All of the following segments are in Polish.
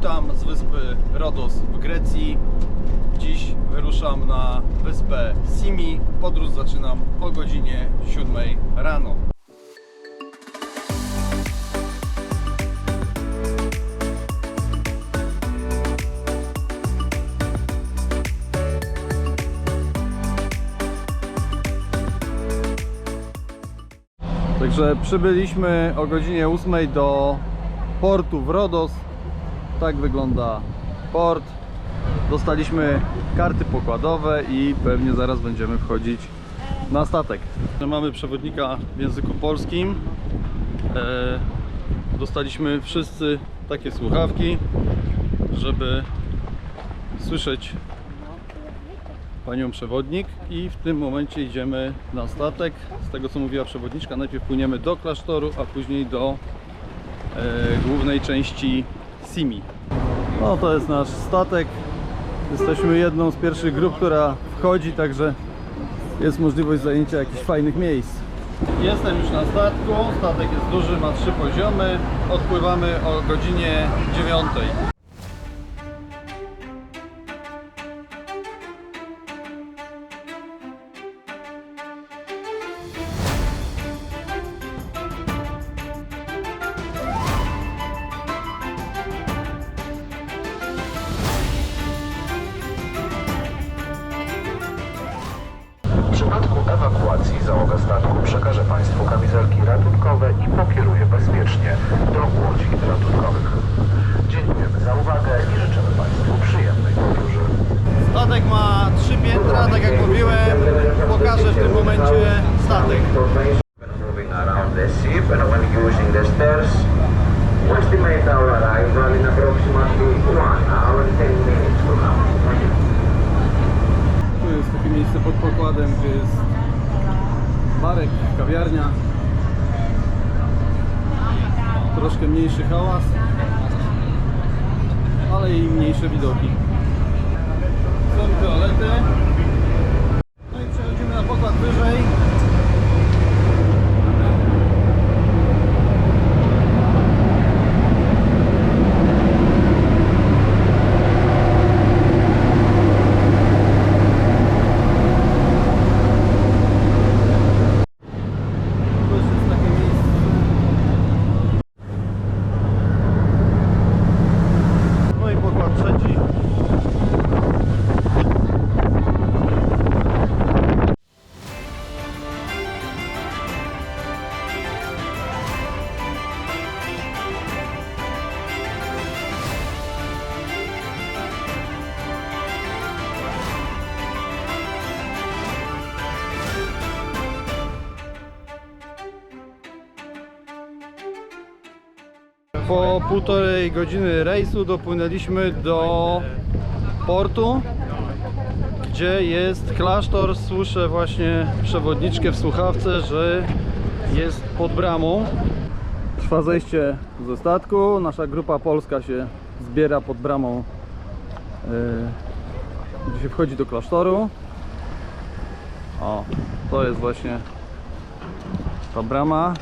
Witam z wyspy Rhodos w Grecji. Dziś wyruszam na wyspę Symi. Podróż zaczynam o godzinie 7 rano. Także przybyliśmy o godzinie 8 do portu w Rhodos. Tak wygląda port. Dostaliśmy karty pokładowe i pewnie zaraz będziemy wchodzić na statek. Mamy przewodnika w języku polskim. Dostaliśmy wszyscy takie słuchawki, żeby słyszeć panią przewodnik, i w tym momencie idziemy na statek. Z tego co mówiła przewodniczka, najpierw płyniemy do klasztoru, a później do głównej części Symi. No to jest nasz statek. Jesteśmy jedną z pierwszych grup, która wchodzi, także jest możliwość zajęcia jakichś fajnych miejsc. Jestem już na statku. Statek jest duży, ma 3 poziomy. Odpływamy o godzinie 9. W przypadku ewakuacji załoga statku przekaże Państwu kamizelki ratunkowe i pokieruje bezpiecznie do łodzi ratunkowych. Dziękujemy za uwagę i życzymy Państwu przyjemnej podróży. Statek ma 3 piętra, tak jak mówiłem. Pokażę w tym momencie statek. Moving around the ship, and when using the stairs, we estimate our arrival in approximately 1 hour and 10 minutes from now. Tu jest takie miejsce pod pokładem, gdzie jest barek, kawiarnia. Troszkę mniejszy hałas, ale i mniejsze widoki. Są toalety. No i przechodzimy na pokład wyżej. Po 1,5 godziny rejsu dopłynęliśmy do portu, gdzie jest klasztor. Słyszę właśnie przewodniczkę w słuchawce, że jest pod bramą. Trwa zejście ze statku. Nasza grupa polska się zbiera pod bramą, gdzie się wchodzi do klasztoru. O, to jest właśnie ta brama.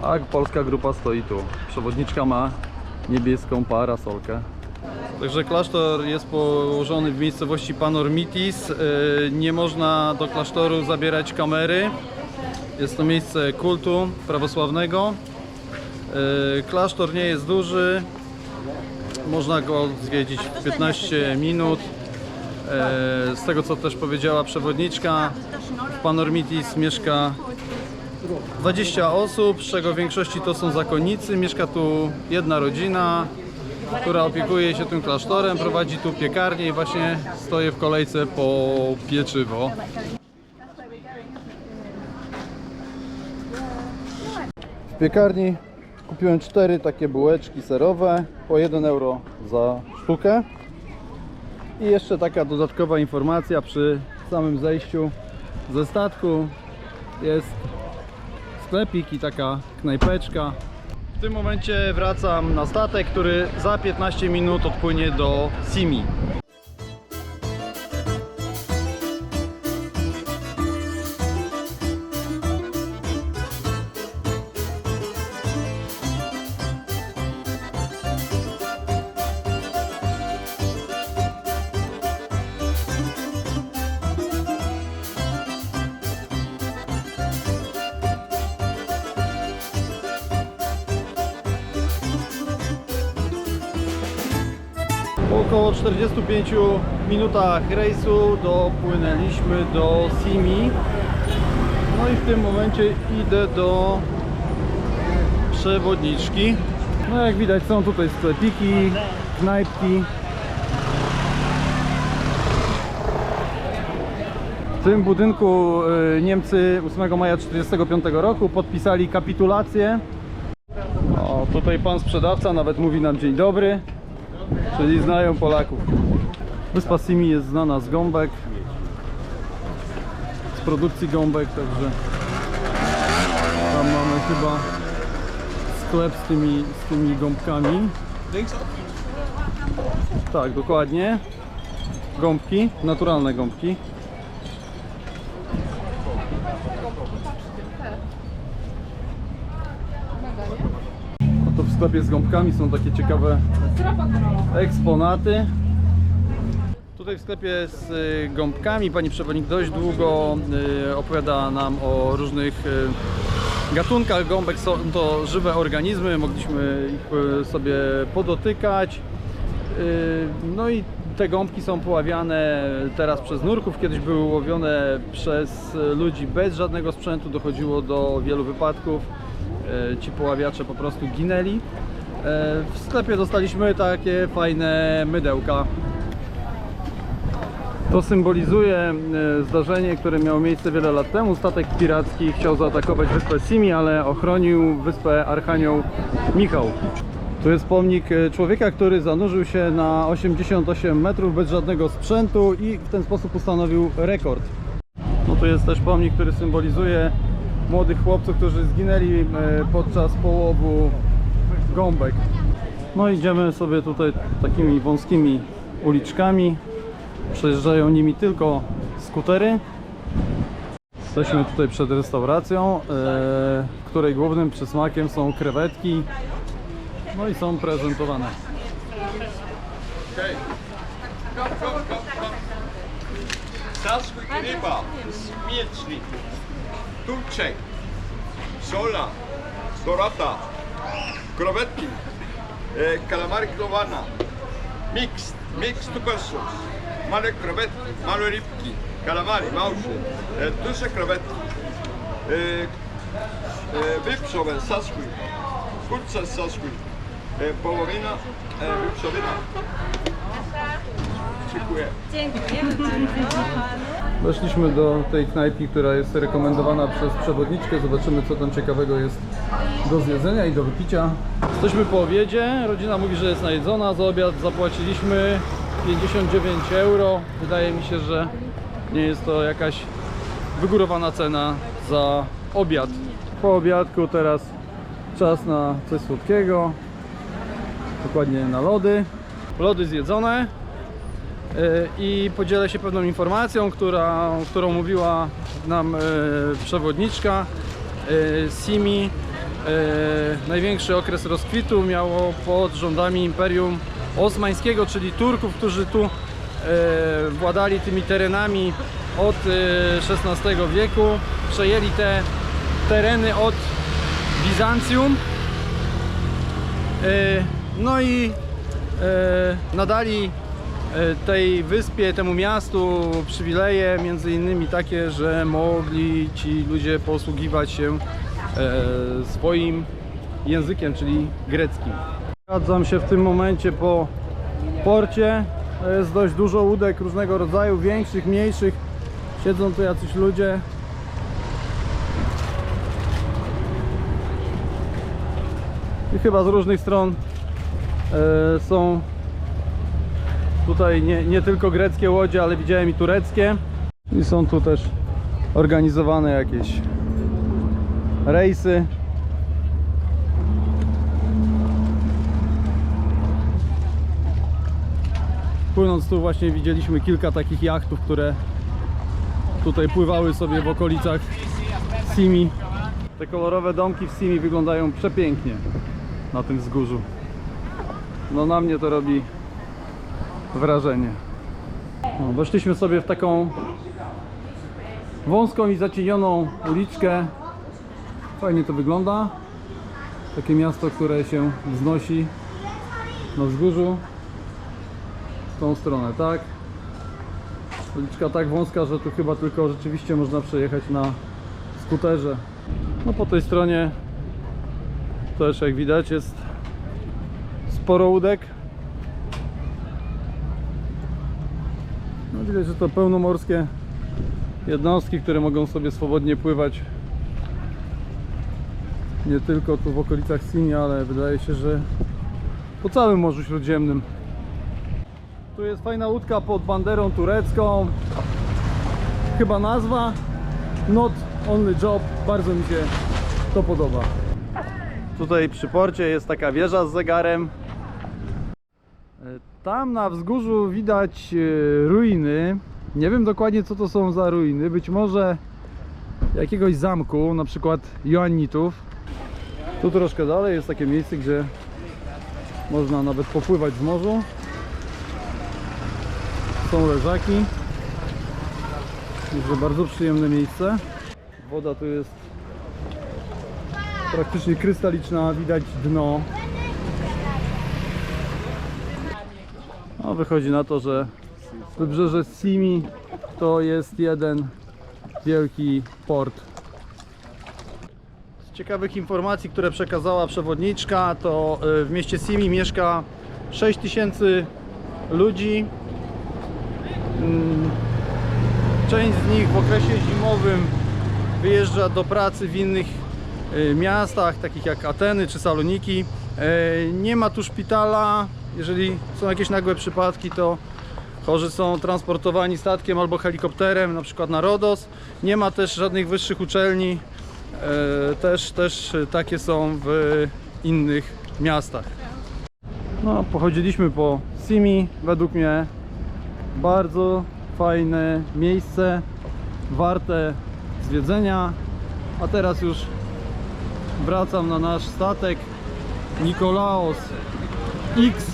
A polska grupa stoi tu. Przewodniczka ma niebieską parasolkę. Także klasztor jest położony w miejscowości Panormitis. Nie można do klasztoru zabierać kamery. Jest to miejsce kultu prawosławnego. Klasztor nie jest duży. Można go zwiedzić w 15 minut. Z tego co też powiedziała przewodniczka, w Panormitis mieszka 20 osób, z czego w większości to są zakonnicy. Mieszka tu jedna rodzina, która opiekuje się tym klasztorem, prowadzi tu piekarnię i właśnie stoję w kolejce po pieczywo. W piekarni kupiłem 4 takie bułeczki serowe po 1 euro za sztukę. I jeszcze taka dodatkowa informacja: przy samym zejściu ze statku jest sklepik i taka knajpeczka. W tym momencie wracam na statek, który za 15 minut odpłynie do Symi. Po około 45 minutach rejsu dopłynęliśmy do Simi. No i w tym momencie idę do przewodniczki. No jak widać, są tutaj sklepiki, knajpki. W tym budynku Niemcy 8 maja 1945 roku podpisali kapitulację. O, tutaj pan sprzedawca nawet mówi nam dzień dobry, czyli znają Polaków. Wyspa Simi jest znana z gąbek, z produkcji gąbek, także tam mamy chyba sklep z tymi gąbkami. Tak, dokładnie. Gąbki, naturalne gąbki. To w sklepie z gąbkami są takie ciekawe eksponaty. Tutaj w sklepie z gąbkami pani przewodnik dość długo opowiada nam o różnych gatunkach gąbek. Są to żywe organizmy, mogliśmy ich sobie podotykać. No i te gąbki są poławiane teraz przez nurków. Kiedyś były łowione przez ludzi bez żadnego sprzętu. Dochodziło do wielu wypadków. Ci poławiacze po prostu ginęli. W sklepie dostaliśmy takie fajne mydełka. To symbolizuje zdarzenie, które miało miejsce wiele lat temu. Statek piracki chciał zaatakować wyspę Simi, ale ochronił wyspę Archanioł Michał. Tu jest pomnik człowieka, który zanurzył się na 88 metrów bez żadnego sprzętu i w ten sposób ustanowił rekord. No tu jest też pomnik, który symbolizuje młodych chłopców, którzy zginęli podczas połowu gąbek. No idziemy sobie tutaj takimi wąskimi uliczkami. Przejeżdżają nimi tylko skutery. Jesteśmy tutaj przed restauracją, której głównym przysmakiem są krewetki. No i są prezentowane. Sasquik ryba, miecznik, turczek, sola, dorata, krewetki, kalamary grillowana, mix tu pesos, małe krewetki, małe rybki, kalamary, małże, duże krewetki, wieprzowé, sasquik, kurczę sasquik, wołowina, wieprzowina. Dziękuję. Weszliśmy do tej knajpki, która jest rekomendowana przez przewodniczkę. Zobaczymy, co tam ciekawego jest do zjedzenia i do wypicia. Jesteśmy po obiedzie. Rodzina mówi, że jest najedzona. Za obiad zapłaciliśmy 59 euro. Wydaje mi się, że nie jest to jakaś wygórowana cena za obiad. Po obiadku teraz czas na coś słodkiego. Dokładnie na lody. Lody zjedzone. I podzielę się pewną informacją, którą mówiła nam przewodniczka. Simi, największy okres rozkwitu miało pod rządami Imperium Osmańskiego, czyli Turków, którzy tu władali tymi terenami od XVI wieku. Przejęli te tereny od Bizancjum. No i nadali tej wyspie, temu miastu przywileje, między innymi takie, że mogli ci ludzie posługiwać się swoim językiem, czyli greckim. Zgadzam się w tym momencie po porcie. Jest dość dużo łódek różnego rodzaju, większych, mniejszych. Siedzą tu jacyś ludzie. I chyba z różnych stron są tutaj nie tylko greckie łodzie, ale widziałem i tureckie. I są tu też organizowane jakieś rejsy. Płynąc tu właśnie widzieliśmy kilka takich jachtów, które tutaj pływały sobie w okolicach Simi. Te kolorowe domki w Simi wyglądają przepięknie na tym wzgórzu. No na mnie to robi wrażenie. No, weszliśmy sobie w taką wąską i zacienioną uliczkę. Fajnie to wygląda. Takie miasto, które się wznosi na wzgórzu. w tą stronę, tak? Uliczka tak wąska, że tu chyba tylko rzeczywiście można przejechać na skuterze. No po tej stronie też, jak widać, jest sporo łódek. No widać, że to pełnomorskie jednostki, które mogą sobie swobodnie pływać nie tylko tu w okolicach Simi, ale wydaje się, że po całym Morzu Śródziemnym. Tu jest fajna łódka pod banderą turecką. Chyba nazwa Not Only Job. Bardzo mi się to podoba. Tutaj przy porcie jest taka wieża z zegarem. Tam na wzgórzu widać ruiny. Nie wiem dokładnie, co to są za ruiny. Być może jakiegoś zamku, na przykład Joannitów. Tu troszkę dalej jest takie miejsce, gdzie można nawet popływać w morzu. Są leżaki. Także bardzo przyjemne miejsce. Woda tu jest praktycznie krystaliczna, widać dno. No, wychodzi na to, że wybrzeże Simi to jest jeden wielki port. Z ciekawych informacji, które przekazała przewodniczka, to w mieście Simi mieszka 6000 ludzi. Część z nich w okresie zimowym wyjeżdża do pracy w innych miastach, takich jak Ateny czy Saloniki. Nie ma tu szpitala. Jeżeli są jakieś nagłe przypadki, to chorzy są transportowani statkiem albo helikopterem, na przykład na Rodos. Nie ma też żadnych wyższych uczelni. Też takie są w innych miastach. No, pochodziliśmy po Simi. Według mnie bardzo fajne miejsce, warte zwiedzenia. A teraz już wracam na nasz statek Nikolaos X.